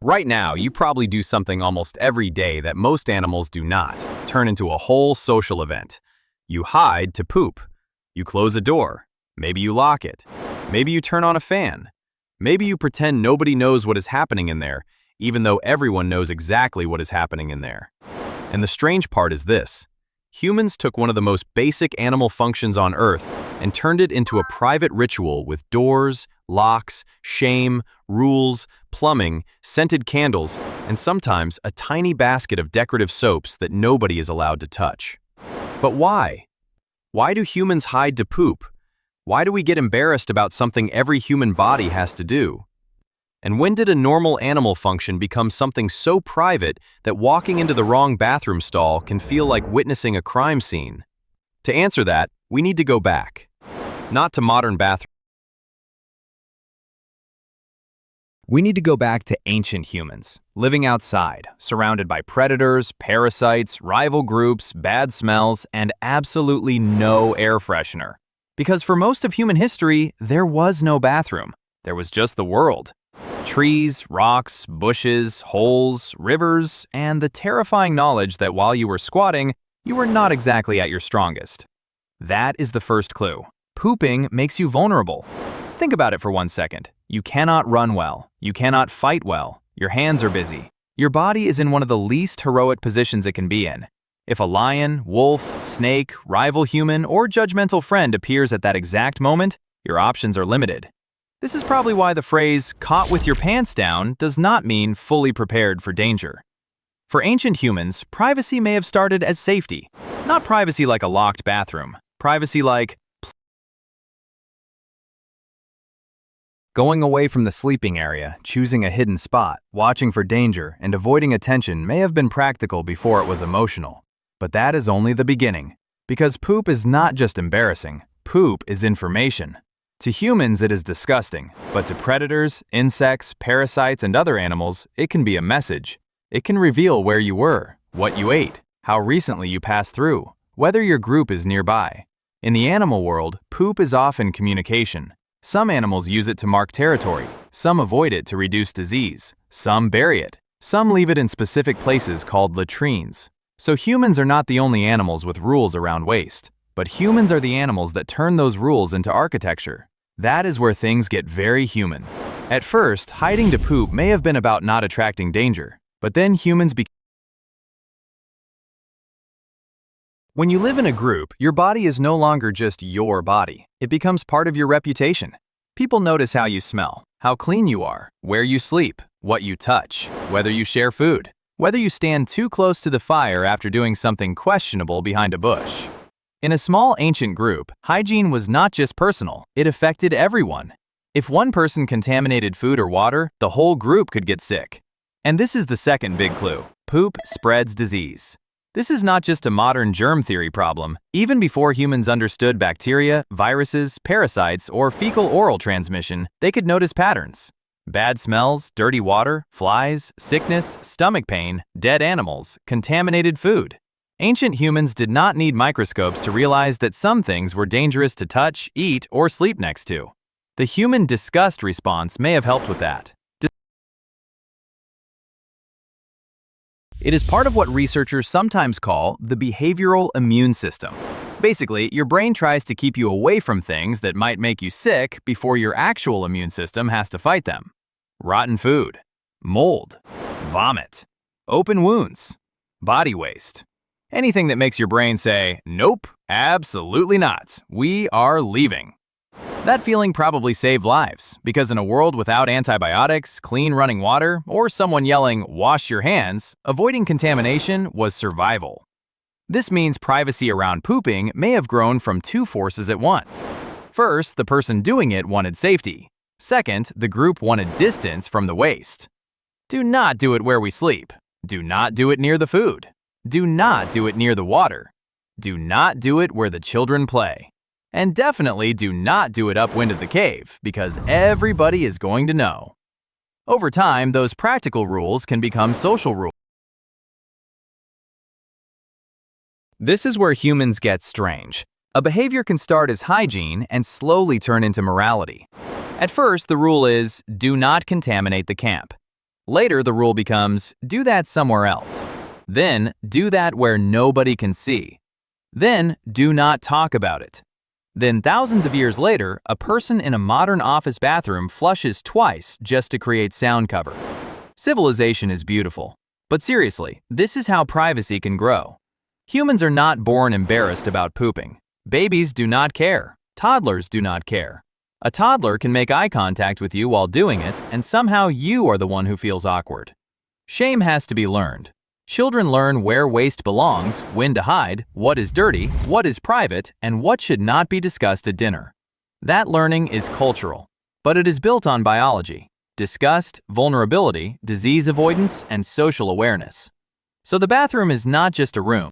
Right now, you probably do something almost every day that most animals do not, turn into a whole social event. You hide to poop. You close a door. Maybe you lock it. Maybe you turn on a fan. Maybe you pretend nobody knows what is happening in there, even though everyone knows exactly what is happening in there. And the strange part is this. Humans took one of the most basic animal functions on Earth and turned it into a private ritual with doors, locks, shame, rules, plumbing, scented candles, and sometimes a tiny basket of decorative soaps that nobody is allowed to touch. But why? Why do humans hide to poop? Why do we get embarrassed about something every human body has to do? And when did a normal animal function become something so private that walking into the wrong bathroom stall can feel like witnessing a crime scene? To answer that, we need to go back. Not to modern bathrooms. We need to go back to ancient humans, living outside, surrounded by predators, parasites, rival groups, bad smells, and absolutely no air freshener. Because for most of human history, there was no bathroom. There was just the world. Trees, rocks, bushes, holes, rivers, and the terrifying knowledge that while you were squatting, you were not exactly at your strongest. That is the first clue. Pooping makes you vulnerable. Think about it for 1 second. You cannot run well. You cannot fight well. Your hands are busy. Your body is in one of the least heroic positions it can be in. If a lion, wolf, snake, rival human, or judgmental friend appears at that exact moment, your options are limited. This is probably why the phrase, "caught with your pants down," does not mean fully prepared for danger. For ancient humans, privacy may have started as safety. Not privacy like a locked bathroom. Privacy like going away from the sleeping area, choosing a hidden spot, watching for danger, and avoiding attention may have been practical before it was emotional. But that is only the beginning. Because poop is not just embarrassing. Poop is information. To humans, it is disgusting, but to predators, insects, parasites, and other animals, it can be a message. It can reveal where you were, what you ate, how recently you passed through, whether your group is nearby. In the animal world, poop is often communication. Some animals use it to mark territory, some avoid it to reduce disease, some bury it, some leave it in specific places called latrines. So humans are not the only animals with rules around waste. But humans are the animals that turn those rules into architecture. That is where things get very human. At first, hiding to poop may have been about not attracting danger, but then humans became. When you live in a group, your body is no longer just your body. It becomes part of your reputation. People notice how you smell, how clean you are, where you sleep, what you touch, whether you share food, whether you stand too close to the fire after doing something questionable behind a bush. In a small ancient group, hygiene was not just personal, it affected everyone. If one person contaminated food or water, the whole group could get sick. And this is the second big clue. Poop spreads disease. This is not just a modern germ theory problem. Even before humans understood bacteria, viruses, parasites, or fecal-oral transmission, they could notice patterns. Bad smells, dirty water, flies, sickness, stomach pain, dead animals, contaminated food. Ancient humans did not need microscopes to realize that some things were dangerous to touch, eat, or sleep next to. The human disgust response may have helped with that. It is part of what researchers sometimes call the behavioral immune system. Basically, your brain tries to keep you away from things that might make you sick before your actual immune system has to fight them. Rotten food, mold, vomit, open wounds, body waste. Anything that makes your brain say, "Nope, absolutely not, we are leaving." That feeling probably saved lives, because in a world without antibiotics, clean running water, or someone yelling, "Wash your hands," avoiding contamination was survival. This means privacy around pooping may have grown from two forces at once. First, the person doing it wanted safety. Second, the group wanted distance from the waste. Do not do it where we sleep. Do not do it near the food. Do not do it near the water. Do not do it where the children play. And definitely do not do it upwind of the cave, because everybody is going to know. Over time, those practical rules can become social rules. This is where humans get strange. A behavior can start as hygiene and slowly turn into morality. At first, the rule is, do not contaminate the camp. Later, the rule becomes, do that somewhere else. Then, do that where nobody can see. Then, do not talk about it. Then, thousands of years later, a person in a modern office bathroom flushes twice just to create sound cover. Civilization is beautiful. But seriously, this is how privacy can grow. Humans are not born embarrassed about pooping. Babies do not care. Toddlers do not care. A toddler can make eye contact with you while doing it, and somehow you are the one who feels awkward. Shame has to be learned. Children learn where waste belongs, when to hide, what is dirty, what is private, and what should not be discussed at dinner. That learning is cultural, but it is built on biology, disgust, vulnerability, disease avoidance, and social awareness. So the bathroom is not just a room.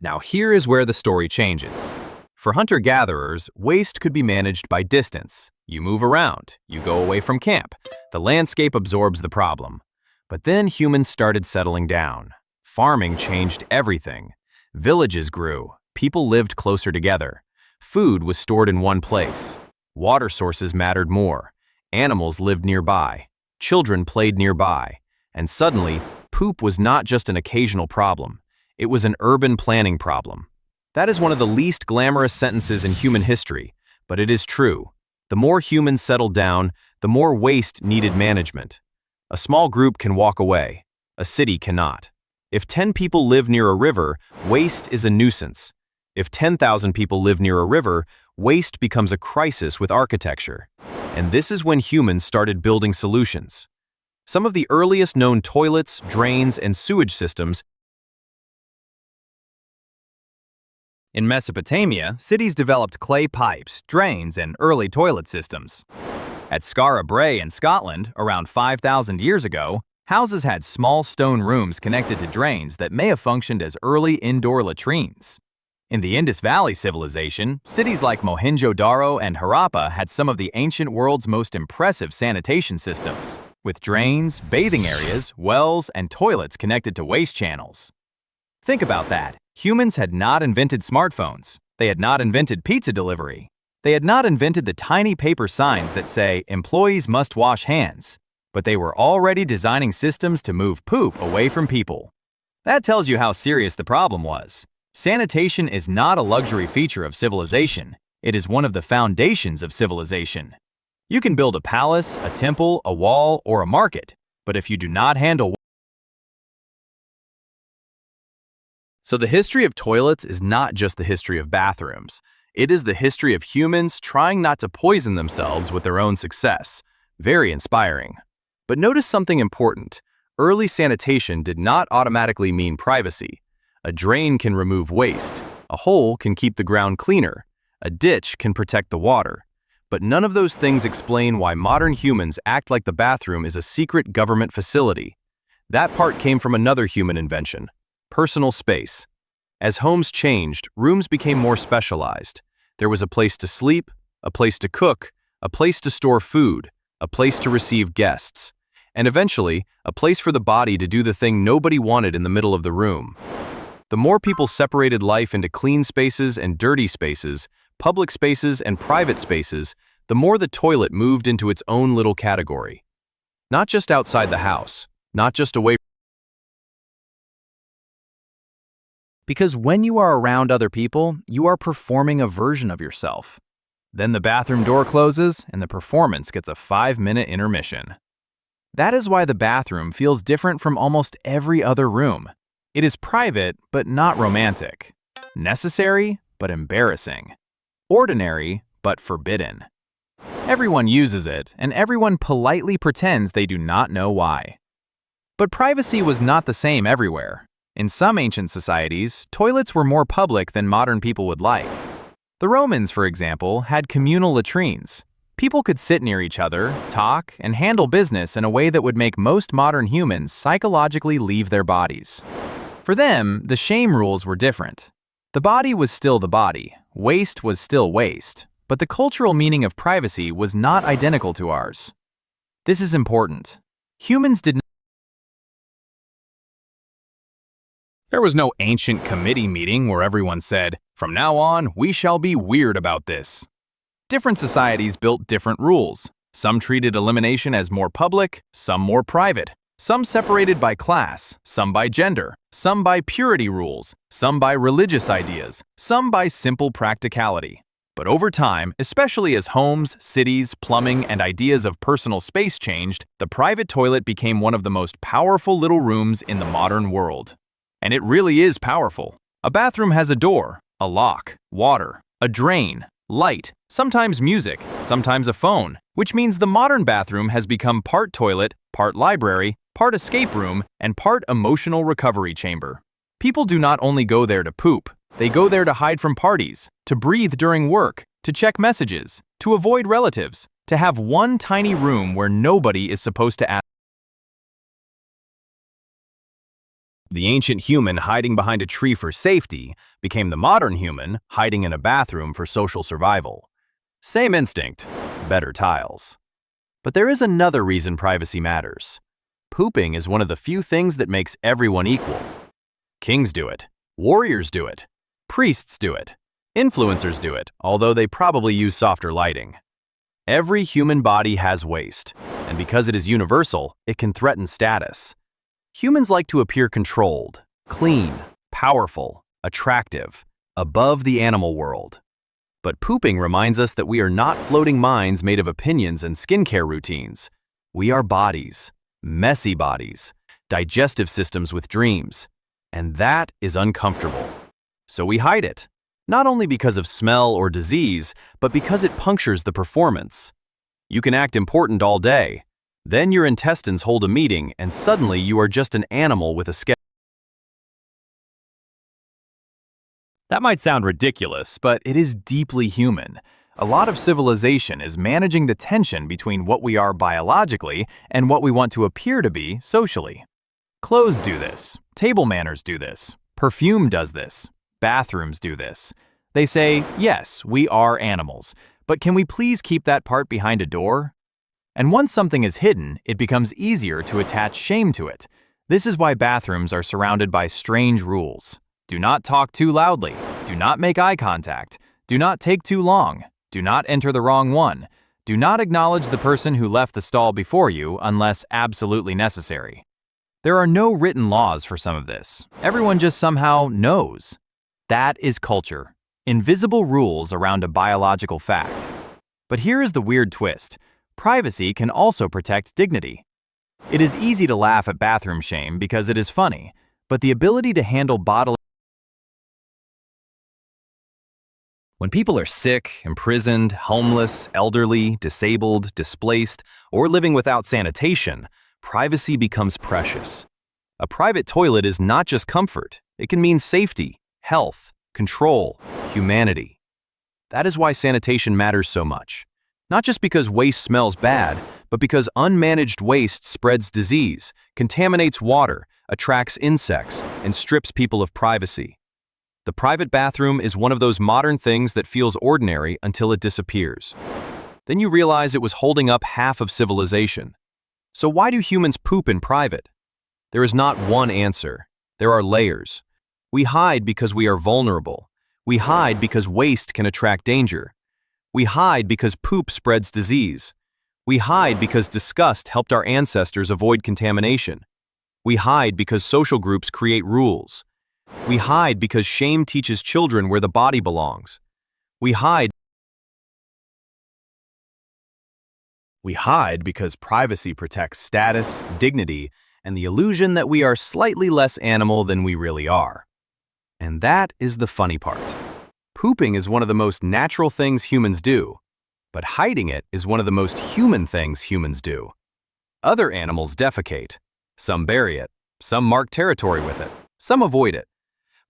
Now here is where the story changes. For hunter-gatherers, waste could be managed by distance. You move around, you go away from camp. The landscape absorbs the problem. But then humans started settling down. Farming changed everything. Villages grew, people lived closer together. Food was stored in one place. Water sources mattered more. Animals lived nearby. Children played nearby. And suddenly, poop was not just an occasional problem. It was an urban planning problem. That is one of the least glamorous sentences in human history, but it is true. The more humans settled down, the more waste needed management. A small group can walk away. A city cannot. If 10 people live near a river, waste is a nuisance. If 10,000 people live near a river, waste becomes a crisis with architecture. And this is when humans started building solutions. Some of the earliest known toilets, drains, and sewage systems. In Mesopotamia, cities developed clay pipes, drains, and early toilet systems. At Skara Brae in Scotland, around 5,000 years ago, houses had small stone rooms connected to drains that may have functioned as early indoor latrines. In the Indus Valley civilization, cities like Mohenjo-Daro and Harappa had some of the ancient world's most impressive sanitation systems, with drains, bathing areas, wells, and toilets connected to waste channels. Think about that. Humans had not invented smartphones. They had not invented pizza delivery. They had not invented the tiny paper signs that say, employees must wash hands. But they were already designing systems to move poop away from people. That tells you how serious the problem was. Sanitation is not a luxury feature of civilization. It is one of the foundations of civilization. You can build a palace, a temple, a wall, or a market, but if you do not handle. So the history of toilets is not just the history of bathrooms. It is the history of humans trying not to poison themselves with their own success. Very inspiring. But notice something important. Early sanitation did not automatically mean privacy. A drain can remove waste. A hole can keep the ground cleaner. A ditch can protect the water. But none of those things explain why modern humans act like the bathroom is a secret government facility. That part came from another human invention. Personal space. As homes changed, rooms became more specialized. There was a place to sleep, a place to cook, a place to store food, a place to receive guests, and eventually, a place for the body to do the thing nobody wanted in the middle of the room. The more people separated life into clean spaces and dirty spaces, public spaces and private spaces, the more the toilet moved into its own little category. Not just outside the house, not just away. Because when you are around other people, you are performing a version of yourself. Then the bathroom door closes and the performance gets a 5-minute intermission. That is why the bathroom feels different from almost every other room. It is private, but not romantic. Necessary, but embarrassing. Ordinary, but forbidden. Everyone uses it, and everyone politely pretends they do not know why. But privacy was not the same everywhere. In some ancient societies, toilets were more public than modern people would like. The Romans, for example, had communal latrines. People could sit near each other, talk, and handle business in a way that would make most modern humans psychologically leave their bodies. For them, the shame rules were different. The body was still the body, waste was still waste, but the cultural meaning of privacy was not identical to ours. This is important. Humans did not. There was no ancient committee meeting where everyone said, "From now on, we shall be weird about this." Different societies built different rules. Some treated elimination as more public, some more private. Some separated by class, some by gender, some by purity rules, some by religious ideas, some by simple practicality. But over time, especially as homes, cities, plumbing, and ideas of personal space changed, the private toilet became one of the most powerful little rooms in the modern world. And it really is powerful. A bathroom has a door, a lock, water, a drain, light, sometimes music, sometimes a phone, which means the modern bathroom has become part toilet, part library, part escape room, and part emotional recovery chamber. People do not only go there to poop, they go there to hide from parties, to breathe during work, to check messages, to avoid relatives, to have one tiny room where nobody is supposed to ask. The ancient human hiding behind a tree for safety became the modern human hiding in a bathroom for social survival. Same instinct, better tiles. But there is another reason privacy matters. Pooping is one of the few things that makes everyone equal. Kings do it, warriors do it, priests do it, influencers do it, although they probably use softer lighting. Every human body has waste, and because it is universal, it can threaten status. Humans like to appear controlled, clean, powerful, attractive, above the animal world. But pooping reminds us that we are not floating minds made of opinions and skincare routines. We are bodies, messy bodies, digestive systems with dreams, and that is uncomfortable. So we hide it, not only because of smell or disease, but because it punctures the performance. You can act important all day, then your intestines hold a meeting and suddenly you are just an animal with a schedule. That might sound ridiculous, but it is deeply human. A lot of civilization is managing the tension between what we are biologically and what we want to appear to be socially. Clothes do this, table manners do this, perfume does this, bathrooms do this. They say, yes, we are animals, but can we please keep that part behind a door? And once something is hidden, it becomes easier to attach shame to it. This is why bathrooms are surrounded by strange rules. Do not talk too loudly. Do not make eye contact. Do not take too long. Do not enter the wrong one. Do not acknowledge the person who left the stall before you unless absolutely necessary. There are no written laws for some of this. Everyone just somehow knows. That is culture. Invisible rules around a biological fact. But here is the weird twist. Privacy can also protect dignity. It is easy to laugh at bathroom shame because it is funny, but the ability to handle bodily. When people are sick, imprisoned, homeless, elderly, disabled, displaced, or living without sanitation, privacy becomes precious. A private toilet is not just comfort, it can mean safety, health, control, humanity. That is why sanitation matters so much. Not just because waste smells bad, but because unmanaged waste spreads disease, contaminates water, attracts insects, and strips people of privacy. The private bathroom is one of those modern things that feels ordinary until it disappears. Then you realize it was holding up half of civilization. So why do humans poop in private? There is not one answer. There are layers. We hide because we are vulnerable. We hide because waste can attract danger. We hide because poop spreads disease. We hide because disgust helped our ancestors avoid contamination. We hide because social groups create rules. We hide because shame teaches children where the body belongs. We hide because privacy protects status, dignity, and the illusion that we are slightly less animal than we really are. And that is the funny part. Pooping is one of the most natural things humans do, but hiding it is one of the most human things humans do. Other animals defecate. Some bury it. Some mark territory with it. Some avoid it.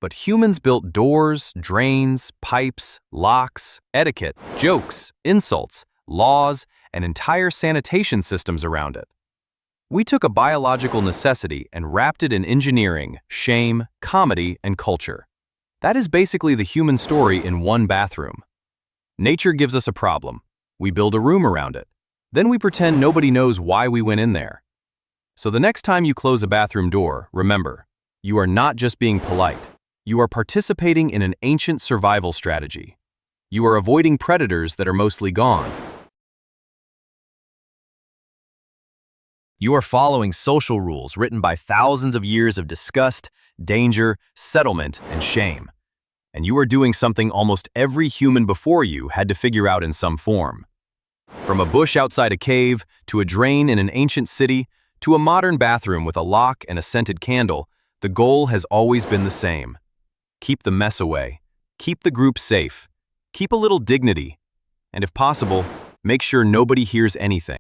But humans built doors, drains, pipes, locks, etiquette, jokes, insults, laws, and entire sanitation systems around it. We took a biological necessity and wrapped it in engineering, shame, comedy, and culture. That is basically the human story in one bathroom. Nature gives us a problem. We build a room around it. Then we pretend nobody knows why we went in there. So the next time you close a bathroom door, remember, you are not just being polite. You are participating in an ancient survival strategy. You are avoiding predators that are mostly gone. You are following social rules written by thousands of years of disgust, danger, settlement, and shame. And you are doing something almost every human before you had to figure out in some form. From a bush outside a cave, to a drain in an ancient city, to a modern bathroom with a lock and a scented candle, the goal has always been the same. Keep the mess away. Keep the group safe. Keep a little dignity. And if possible, make sure nobody hears anything.